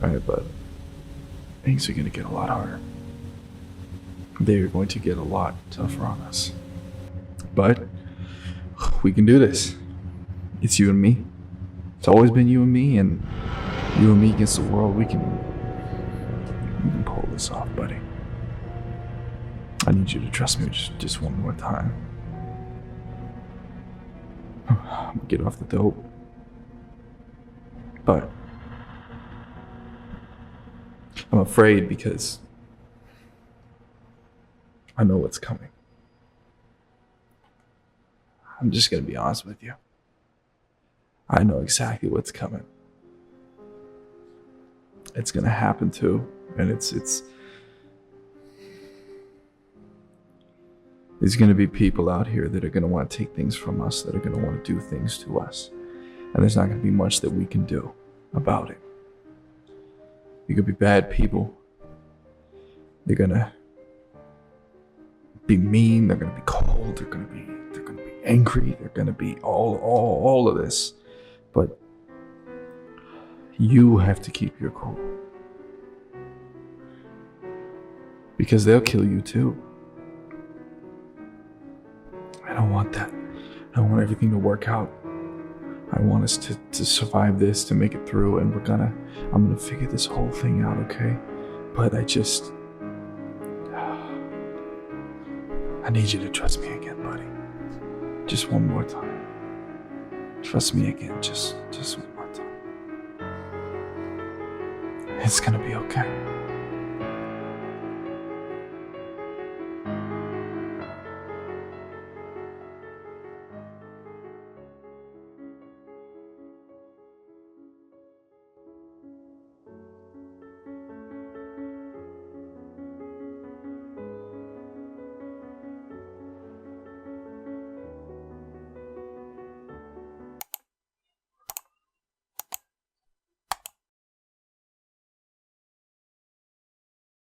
Alright, but things are gonna get a lot harder. They're going to get a lot tougher on us. But we can do this. It's you and me. It's always been you and me, and you and me against the world. We can pull this off, buddy. I need you to trust me just one more time. I'm gonna get off the dope. But I'm afraid because I know what's coming. I'm just gonna be honest with you. I know exactly what's coming. It's gonna happen too, and there's gonna be people out here that are gonna want to take things from us, that are gonna want to do things to us, and there's not gonna be much that we can do about it. You could be bad people. They're gonna be mean. They're gonna be cold. They're gonna be angry. They're gonna be all of this. But you have to keep your cool, because they'll kill you too. I don't want that. I want everything to work out. I want us to survive this, to make it through, and I'm gonna figure this whole thing out, okay? But I need you to trust me again, buddy. Just one more time. Trust me again, just one more time. It's gonna be okay.